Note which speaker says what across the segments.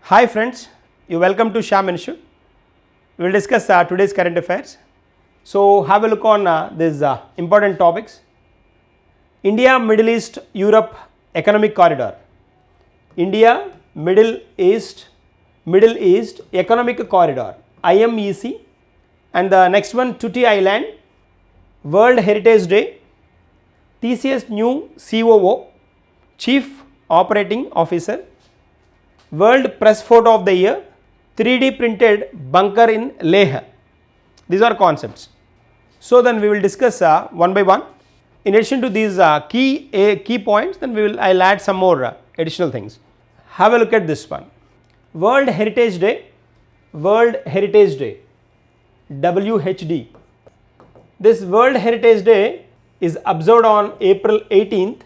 Speaker 1: Hi friends, you welcome to Shyam Institute. We will discuss today's current affairs. So have a look on these important topics. India, Middle East, Europe Economic Corridor. India, Middle East Economic Corridor, IMEC, and the next one Tuti Island, World Heritage Day, TCS new COO, Chief Operating Officer, World Press Photo of the Year, 3D printed bunker in Leh. These are concepts. So then we will discuss one by one. In addition to these key points, then I'll add some more additional things. Have a look at this one. World Heritage Day, WHD. This World Heritage Day is observed on April 18th.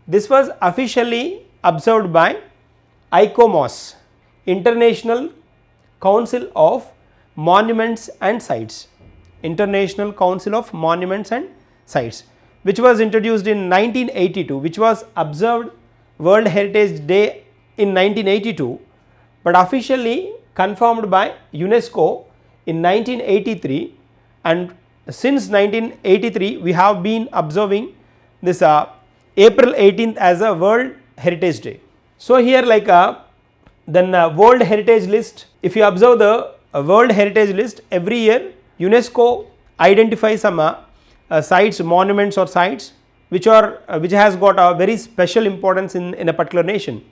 Speaker 1: This was officially observed by ICOMOS, International Council of Monuments and Sites, which was introduced in 1982, which was observed World Heritage Day in 1982, but officially confirmed by UNESCO in 1983, and since 1983 we have been observing this April 18th as a World Heritage Day. So here World Heritage List, if you observe the World Heritage List, every year UNESCO identifies some sites, monuments or sites which has got a very special importance in a particular nation,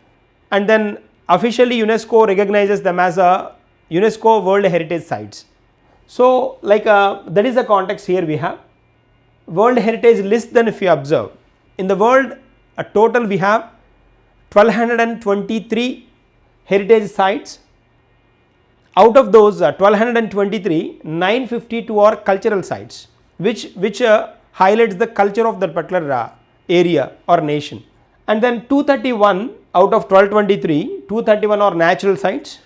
Speaker 1: and then officially UNESCO recognizes them as a UNESCO World Heritage Sites. So that is the context here we have. World Heritage List, then if you observe, in the world a total we have 1223 heritage sites. Out of those 1223, 952 are cultural sites, which highlights the culture of that particular area or nation. And then 231 out of 1223, 231 are natural sites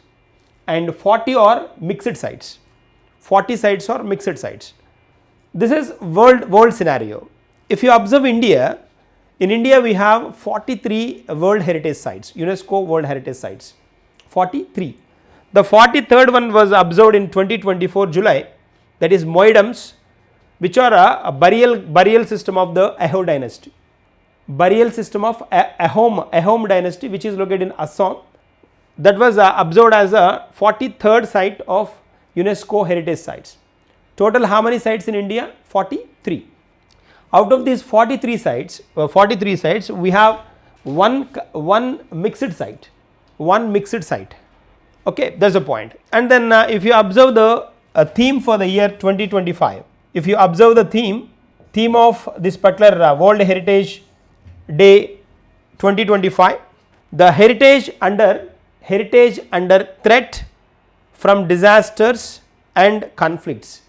Speaker 1: and 40 are mixed sites. 40 sites are mixed sites. This is world scenario. If you observe India, in India we have 43 World Heritage Sites, UNESCO World Heritage Sites, 43. The 43rd one was observed in 2024 July, that is Moidams, which are a burial system of the Ahom dynasty. Burial system of Ahom dynasty, which is located in Assam, that was observed as a 43rd site of UNESCO Heritage Sites. Total how many sites in India? 43. Out of these 43 sites, we have one mixed site. Okay, that's the point. And then if you observe the theme for the year 2025, if you observe the theme of this particular World Heritage Day 2025, the heritage under threat from disasters and conflicts.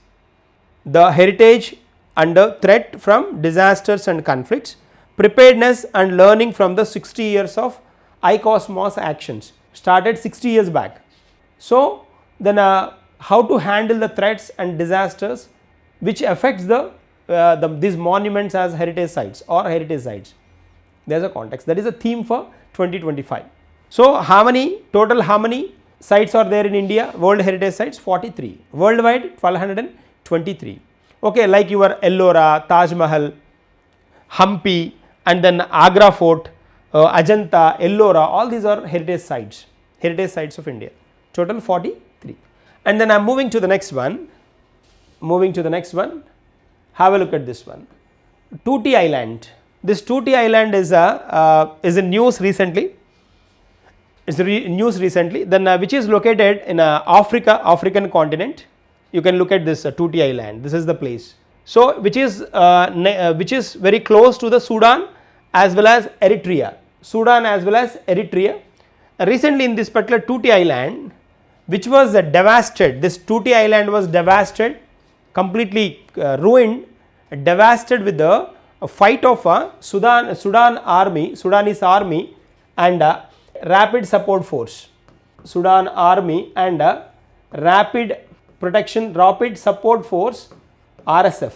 Speaker 1: The heritage under threat from disasters and conflicts, preparedness and learning from the 60 years of ICOMOS actions, started 60 years back. So then how to handle the threats and disasters which affects these monuments as heritage sites or heritage sites. There is a context, that is a theme for 2025. So how many sites are there in India? World Heritage Sites 43, worldwide 1223. Okay, like your Ellora, Taj Mahal, Hampi, and then Agra Fort, Ajanta, Ellora, all these are heritage sites of India. Total 43. And then I'm moving to the next one. Have a look at this one. Tuti Island. This Tuti Island is in news recently. Then which is located in African continent. You can look at this Tuti Island. This is the place. So which is very close to the Sudan as well as Eritrea. Recently in this particular Tuti Island, which was devastated, this Tuti Island was devastated, completely ruined, devastated with the fight of Sudanese army and rapid support force. Sudan army and rapid support force, RSF.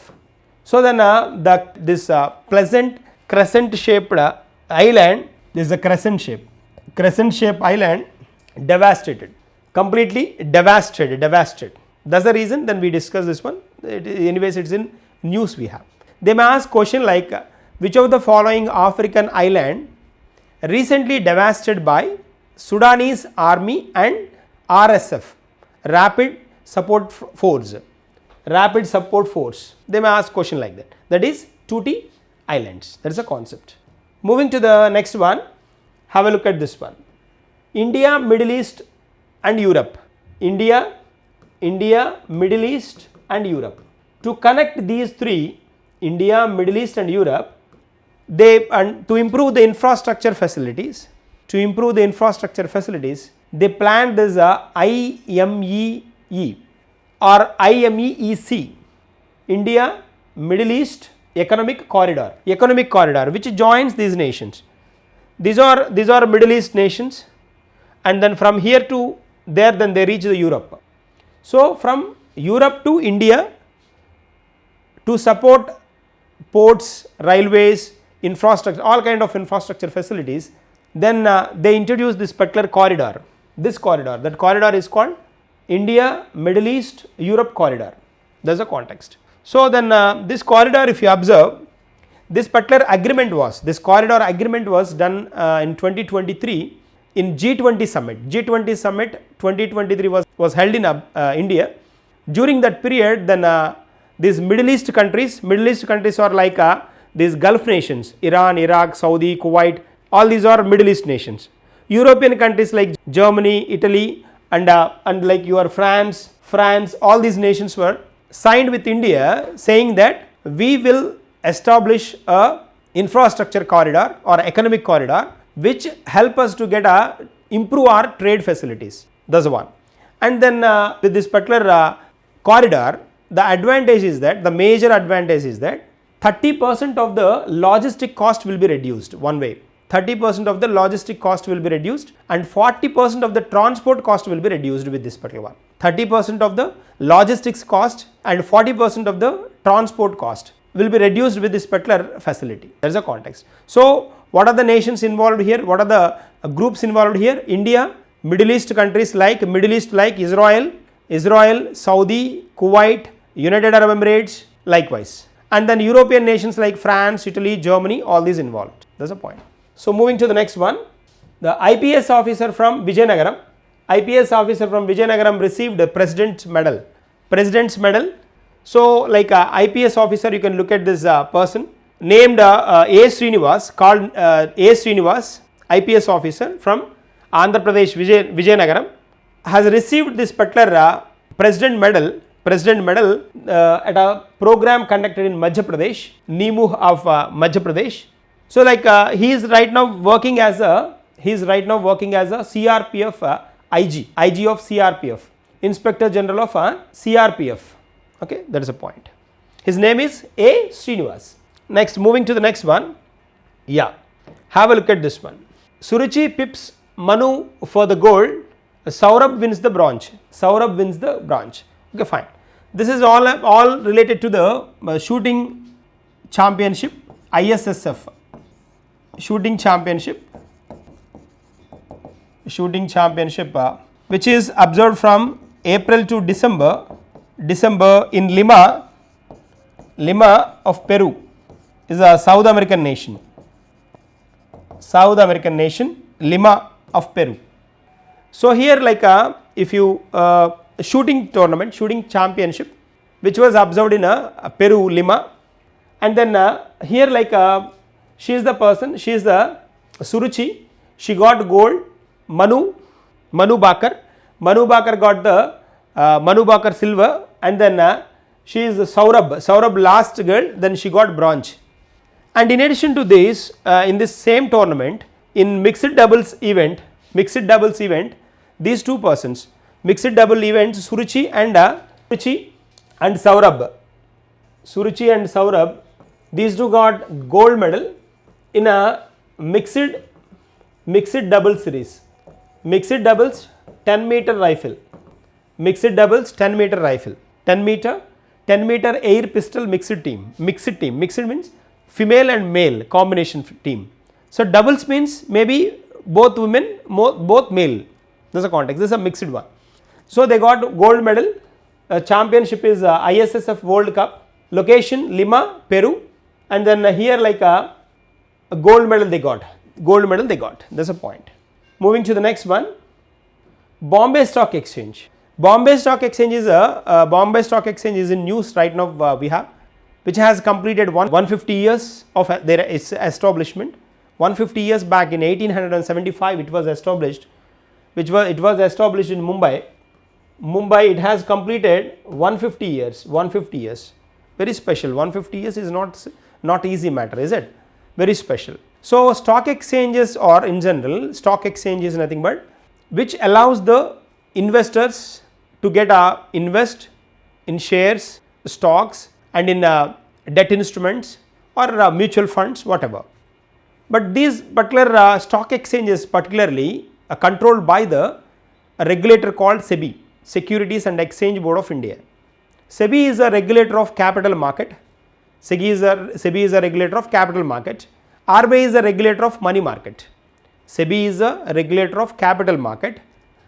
Speaker 1: So then this pleasant crescent shaped island, this is a crescent shape. crescent shape island devastated, completely devastated. That's the reason then we discuss this one. Anyways, it's in news we have. They may ask question like which of the following African island recently devastated by Sudanese army and RSF, rapid support force. They may ask question like that. That is Tuti Islands. That is a concept. Moving to the next one, have a look at this one. India, Middle East and Europe. India, Middle East and Europe. To connect these three, India, Middle East and Europe, to improve the infrastructure facilities, they planned this IMEE or IMEEC, India Middle East Economic Corridor, which joins these nations. These are Middle East nations, and then from here to there, then they reach the Europe. So from Europe to India, to support ports, railways, infrastructure, all kind of infrastructure facilities, then they introduced this particular corridor. That corridor is called India, Middle East, Europe corridor. That is the context. So then this corridor, if you observe, this particular agreement was done in 2023 in G20 summit. G20 summit 2023 was held in India. During that period, then these Middle East countries are like these Gulf nations, Iran, Iraq, Saudi, Kuwait, all these are Middle East nations. European countries like Germany, Italy and like your France, all these nations were signed with India saying that we will establish a infrastructure corridor or economic corridor which help us to improve our trade facilities. That's one. And then with this particular corridor, the major advantage is that 30% of the logistic cost will be reduced one way. 30% of the logistic cost will be reduced and 40% of the transport cost will be reduced with this particular one. 30% of the logistics cost and 40% of the transport cost will be reduced with this particular facility. That is the context. So what are the nations involved here? What are the groups involved here? India, Middle East countries like Israel, Saudi, Kuwait, United Arab Emirates, likewise. And then European nations like France, Italy, Germany, all these involved. That's the point. So moving to the next one, the IPS officer from Vijayanagaram received the President's Medal. So like IPS officer, you can look at this person named A. Srinivas, called A. Srinivas, IPS officer from Andhra Pradesh, Vijayanagaram, has received this particular President Medal at a program conducted in Madhya Pradesh, Nimuh of Madhya Pradesh. So like he is right now working as a CRPF IG of CRPF, Inspector General of CRPF. Okay, that is a point. His name is A. Srinivas. Next, moving to the next one. Yeah, have a look at this one. Suruchi pips Manu for the gold. Saurabh wins the bronze. Okay, fine. This is all related to the shooting championship, ISSF. Shooting championship, which is observed from April to December in Lima of Peru, is a South American nation, Lima of Peru. So here like if you shooting championship which was observed in Peru, Lima, and then here like she is the Suruchi, she got gold. Manu Bakar got the Manu Bakar silver, and then she is Saurabh last girl, then she got bronze. And in addition to this, in this same tournament, in mixed doubles event, these two persons, mixed double event, Suruchi and Saurabh, these two got gold medal in a mixed double series. Mixed doubles 10-meter rifle. 10 meter air pistol mixed team. Mixed means female and male combination team. So doubles means maybe both women, both male. This is a context, this is a mixed one. So they got gold medal, championship is ISSF World Cup, location Lima, Peru, and then here like a gold medal they got, that is a point. Moving to the next one, Bombay Stock Exchange. Bombay Stock Exchange is in news right now we have, which has completed 150 years of their establishment. 150 years back in 1875 it was established, it was established in Mumbai. It has completed 150 years, very special. 150 years is not easy matter, is it? Very special. So stock exchanges, or in general stock exchange is nothing but which allows the investors to get invest in shares, stocks, and in debt instruments or mutual funds, whatever. But these particular stock exchanges particularly are controlled by the regulator called SEBI, Securities and Exchange Board of India. SEBI is a regulator of capital market. SEBI is a regulator of capital market. RBI is a regulator of money market. SEBI is a regulator of capital market,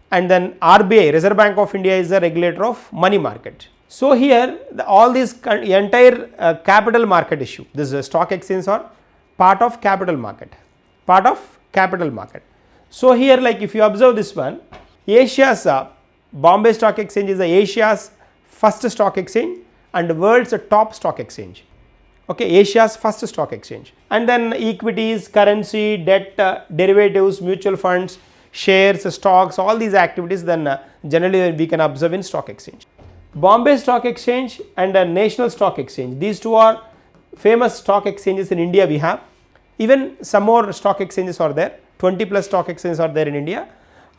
Speaker 1: and then RBI, Reserve Bank of India, is a regulator of money market. So here all this entire capital market issue, this stock exchange are part of capital market, So here like if you observe this one, Asia's Bombay Stock Exchange is Asia's first stock exchange and world's top stock exchange. Okay, Asia's first stock exchange. And then equities, currency, debt, derivatives, mutual funds, shares, stocks, all these activities then generally we can observe in stock exchange. Bombay Stock Exchange and National Stock Exchange, these two are famous stock exchanges in India we have. Even some more stock exchanges are there, 20 plus stock exchanges are there in India.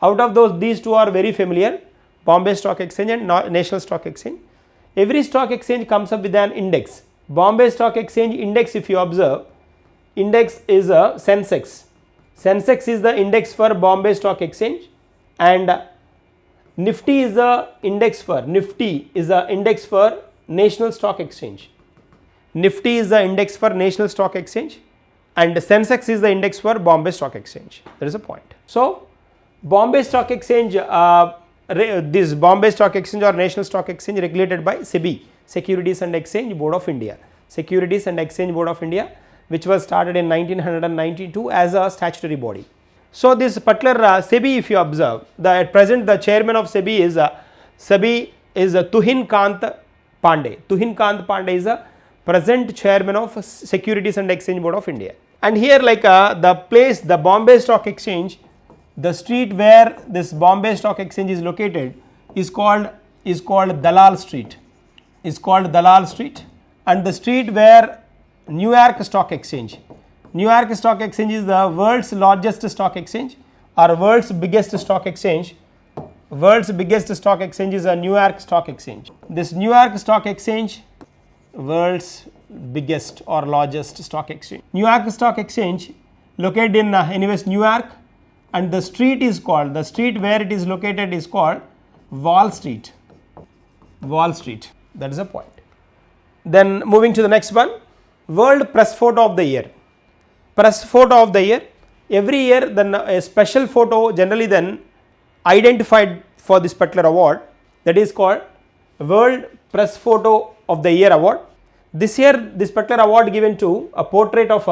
Speaker 1: Out of those, these two are very familiar, Bombay Stock Exchange and National Stock Exchange. Every stock exchange comes up with an index. Bombay Stock Exchange index, if you observe, index is a Sensex. Sensex is the index for Bombay Stock Exchange, and Nifty is the index for National Stock Exchange. Nifty is the index for National Stock Exchange, and Sensex is the index for Bombay Stock Exchange. There is a point. So Bombay Stock Exchange, this Bombay Stock Exchange or National Stock Exchange regulated by SEBI, Securities and Exchange Board of India. Securities and Exchange Board of India, which was started in 1992 as a statutory body. So this particular SEBI, if you observe, at present the chairman of SEBI is Tuhin Kant Pandey. Tuhin Kant Pandey is the present chairman of Securities and Exchange Board of India. And here like the Bombay Stock Exchange, the street where this Bombay Stock Exchange is located is called Dalal Street. And the street where New York Stock Exchange is the world's largest stock exchange or world's biggest stock exchange. World's biggest stock exchange is a New York Stock Exchange. This New York Stock Exchange, world's biggest or largest stock exchange. New York Stock Exchange located in anyways New York, and the street where it is located is called Wall Street. That is a point. Then moving to the next one, World Press Photo of the Year. Every year then a special photo generally then identified for this particular award, that is called World Press Photo of the Year award. This year this particular award given to a portrait of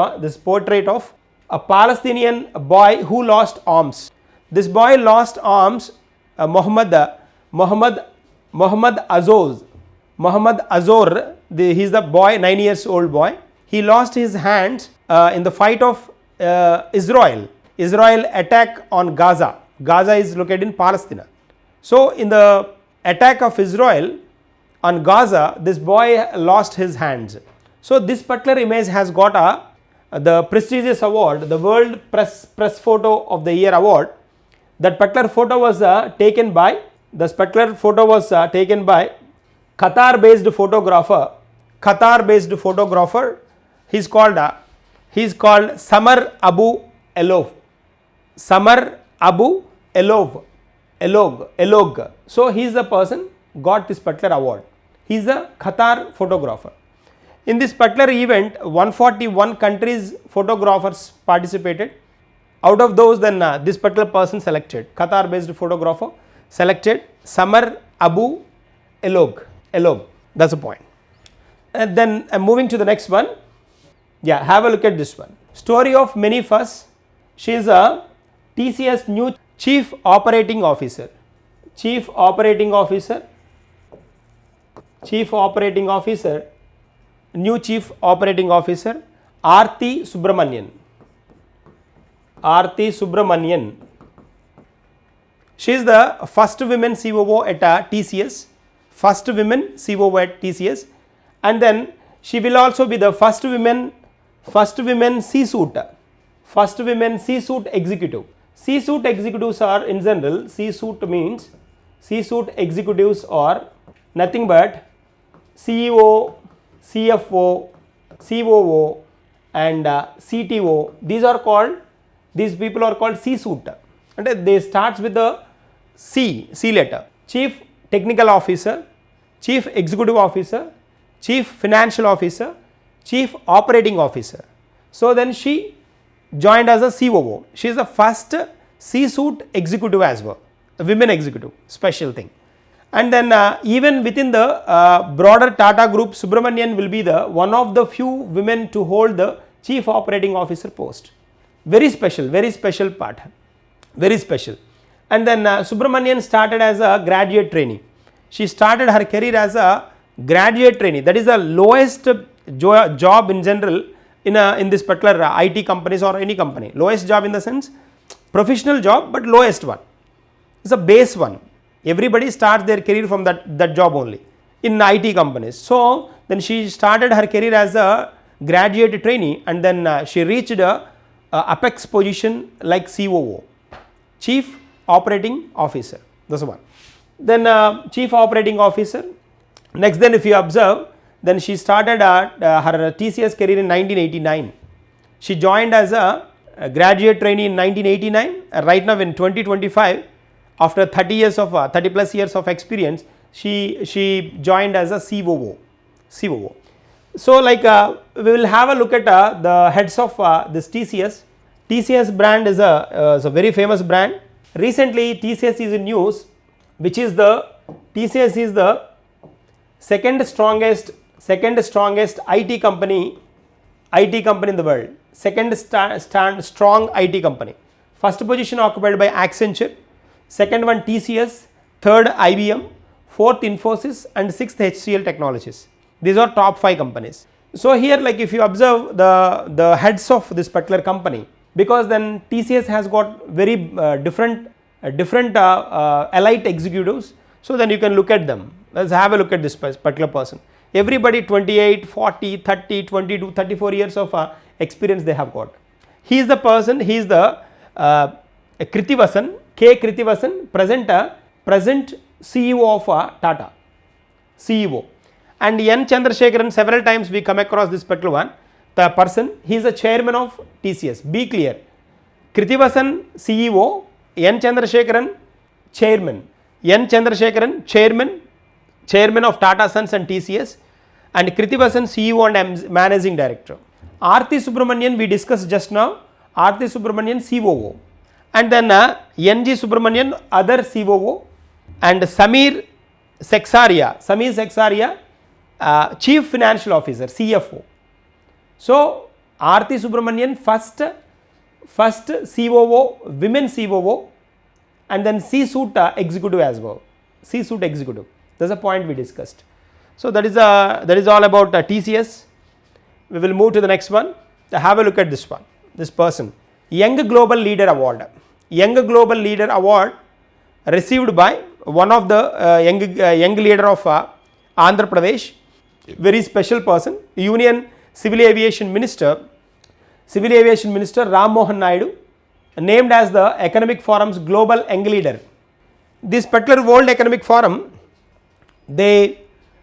Speaker 1: a Palestinian boy who lost arms. This boy lost arms, Mohammed Azor, he is the boy, 9 years old boy. He lost his hands in the fight of Israel attack on Gaza. Gaza is located in Palestine. So in the attack of Israel on Gaza, this boy lost his hands. So this particular image has got the prestigious award, the World Press Photo of the Year award. That particular photo was taken by Qatar-based photographer. He is called Samar Abu Elog. So he is the person got this particular award. He is a Qatar photographer. In this particular event, 141 countries photographers participated. Out of those, then this particular person selected, Qatar based photographer selected Samar Abu Elog, that's the point. And then I'm moving to the next one. Yeah, have a look at this one. Story of many firsts. She is a TCS new Chief Operating Officer, new Chief Operating Officer, Aarti Subramanian. She is the first women COO at TCS, and then she will also be the first women C-suite executive. C-suite executives are in general, C-suite executives are nothing but CEO, CFO, COO and CTO. These people are called C-suite, and they starts with the C letter. Chief Technical Officer, Chief Executive Officer, Chief Financial Officer, Chief Operating Officer. So then she joined as a COO. She is the first C-suite executive as well, a women executive, special thing. And then even within the broader Tata group, Subramanian will be the one of the few women to hold the Chief Operating Officer post. Very special part, very special. And then Subramanian started as a graduate trainee. She started her career as a graduate trainee. That is the lowest job in general in this particular IT companies or any company. Lowest job in the sense professional job, but lowest one. It's a base one. Everybody starts their career from that job only in IT companies. So then she started her career as a graduate trainee, and then she reached a apex position like COO, Chief Operating Officer. That's one. Then Chief Operating Officer. Next, then if you observe, then she started her TCS career in 1989. She joined as a graduate trainee in 1989. Right now in 2025, after 30 plus years of experience, she joined as a COO. So like we will have a look at the heads of this TCS. TCS brand is a very famous brand. Recently TCS is in news, which is TCS is the second strongest IT company in the world. Second strong IT company. First position occupied by Accenture, second one TCS, third IBM, fourth Infosys and sixth HCL Technologies. These are top 5 companies. So here, like if you observe the heads of this particular company, because then TCS has got very different elite executives, so then you can look at them. Let's have a look at this particular person. Everybody 28, 40, 30, 22, 34 years of experience they have got. He is the person, he is the Krithivasan, K. Krithivasan, present CEO of Tata, CEO. And N. Chandrasekharan, several times we come across this particular one, the person, he is the chairman of TCS. Be clear, Krithivasan CEO, N. Chandrasekharan chairman, N. Chandrasekharan chairman of Tata Sons and TCS, and Krithivasan CEO and managing director. Aarti Subramanian we discussed just now, Aarti Subramanian COO, and then NG Subramanian other COO, and Samir Seksaria Chief Financial Officer, CFO. So Aarti Subramanian first COO, women COO, and then C-suite executive as well, C-suite executive. That's a point we discussed. So that is all about TCS. We will move to the next one. Have a look at this one. This person, Young Global Leader Award. Young Global Leader Award received by one of the young leader of Andhra Pradesh. Very special person. Union Civil Aviation Minister Ram Mohan Naidu, named as the Economic Forum's Global Young Leader. This particular World Economic Forum, they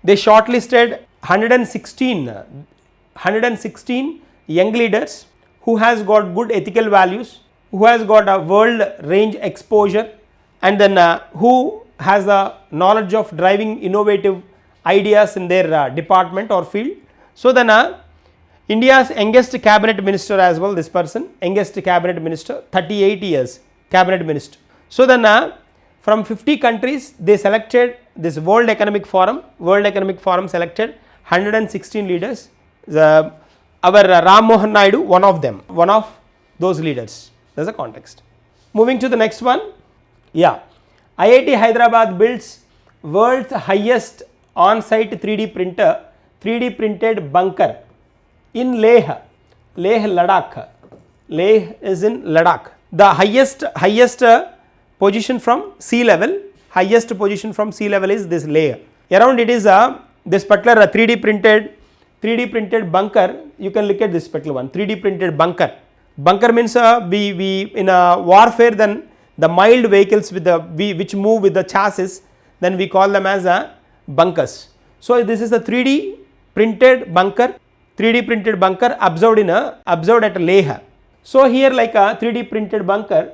Speaker 1: shortlisted 116 young leaders who has got good ethical values, who has got a world range exposure, and then who has the knowledge of driving innovative ideas in their department or field. So then India's youngest cabinet minister as well, this person, youngest cabinet minister, 38 years cabinet minister. So then from 50 countries they selected this World Economic Forum selected 116 leaders. Our Ram Mohan Naidu, one of them, one of those leaders. That's the context. Moving to the next one. Yeah, IIT Hyderabad builds world's highest on-site 3D printer, 3D printed bunker in Leh, Ladakh. Leh is in Ladakh. The highest position from sea level, highest position from sea level is this Leh. Around it is this particular 3D printed bunker. You can look at this particular one, 3D printed bunker. Bunker means we in a warfare, then the mild vehicles with the which move with the chassis, then we call them as bunkers. So this is a 3D printed bunker observed at Leh. So here like a 3D printed bunker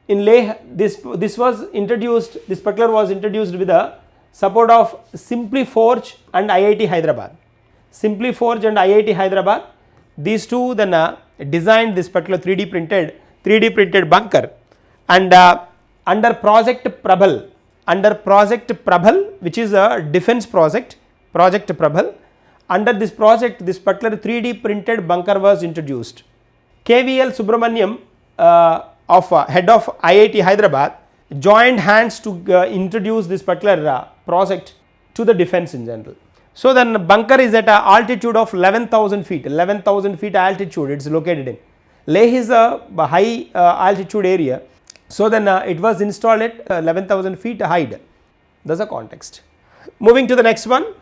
Speaker 1: in Leh, this was introduced, this particular was introduced with the support of Simply Forge and IIT Hyderabad. Simply Forge and IIT Hyderabad, these two then designed this particular 3D printed bunker, and under Project Prabal, which is a defense project, Project Prabal, under this project this particular 3D printed bunker was introduced. KVL Subramaniam, head of IIT Hyderabad, joined hands to introduce this particular project to the defense in general. So then bunker is at an altitude of 11,000 feet, 11,000 feet altitude it is located in. Leh is a high altitude area. So then it was installed at 11,000 feet height. That's the context. Moving to the next one,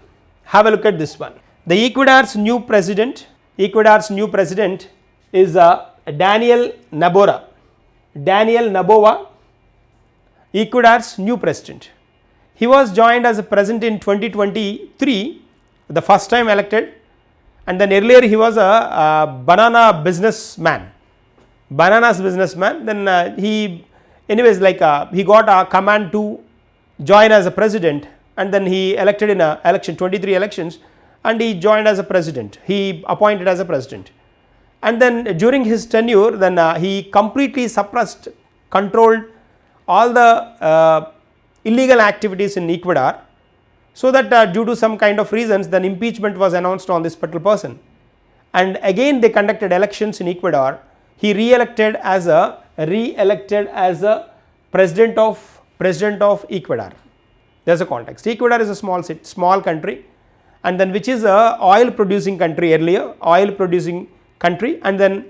Speaker 1: have a look at this one. The Ecuador's new president is Daniel Noboa, Ecuador's new president. He was joined as a president in 2023, the first time elected, and then earlier he was a bananas businessman. Then he got a command to join as a president, and then he elected in a election, 23 elections, and he joined as a president. He appointed as a president, and then during his tenure, then he completely suppressed, controlled all the illegal activities in Ecuador, so that due to some kind of reasons, then impeachment was announced on this particular person, and again they conducted elections in Ecuador. He re-elected as a president of Ecuador. There's a context. Ecuador is a small country, and then which is a oil producing country earlier, and then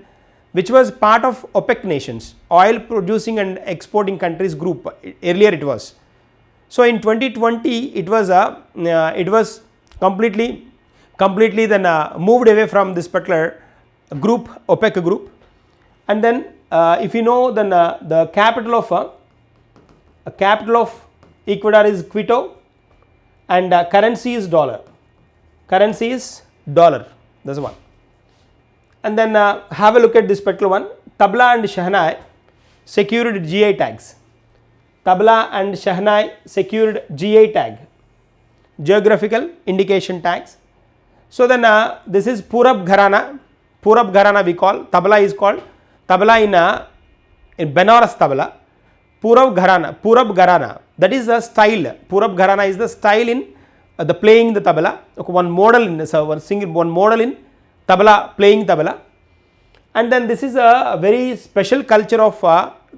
Speaker 1: which was part of OPEC nations, oil producing and exporting countries group. Earlier it was. So in 2020 it was completely then moved away from this particular group, OPEC group, and then if you know, then the capital of Ecuador is Quito, and currency is dollar. That's one. And then have a look at this particular one. Tabla and Shahnai secured GI tags. GI tag, geographical indication tags. So then this is Purab Gharana we call. Tabla is called Tabla in Benares Tabla. Purab Gharana, that is the style. Purab Gharana is the style in the playing the tabla. One model in tabla, playing tabla. And then this is a very special culture of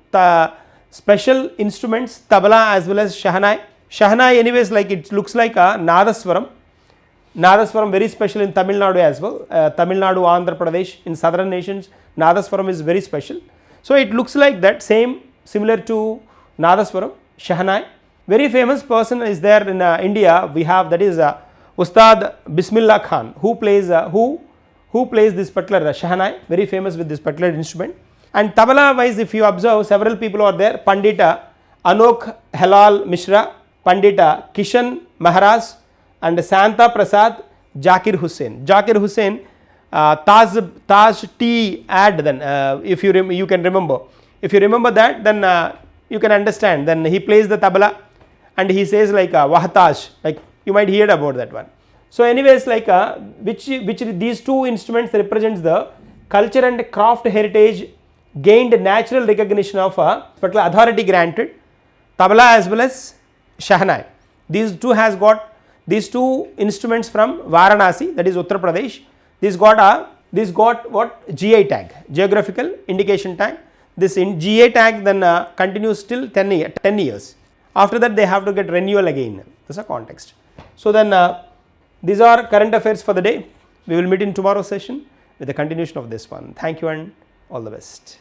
Speaker 1: the special instruments, tabla as well as Shahnai. Shahnai anyways, like it looks like a Nadaswaram. Very special in Tamil Nadu as well. Tamil Nadu, Andhra Pradesh, in southern nations, Nadaswaram is very special. So it looks like that, similar to Nadaswaram, Shahnai. Very famous person is there in India. We have, that is Ustad Bismillah Khan, who plays this particular Shahnai, very famous with this particular instrument. And tabla wise, if you observe, several people are there. Pandita Anok Helal Mishra, Pandita Kishan Maharaj, and Santa Prasad Zakir Hussain. Taj tea ad, then if you can remember. If you remember that, then you can understand. Then he plays the tabla and he says like Wahtaj, like you might hear about that one. So anyways, like which these two instruments represents the culture and craft heritage gained natural recognition of a particular authority granted, tabla as well as shahnai. These two instruments from Varanasi, that is Uttar Pradesh. This got what, GI tag, geographical indication tag. This in GI tag then continues till 10 years. After that they have to get renewal again. This is a context. So then these are current affairs for the day. We will meet in tomorrow's session with the continuation of this one. Thank you and all the best.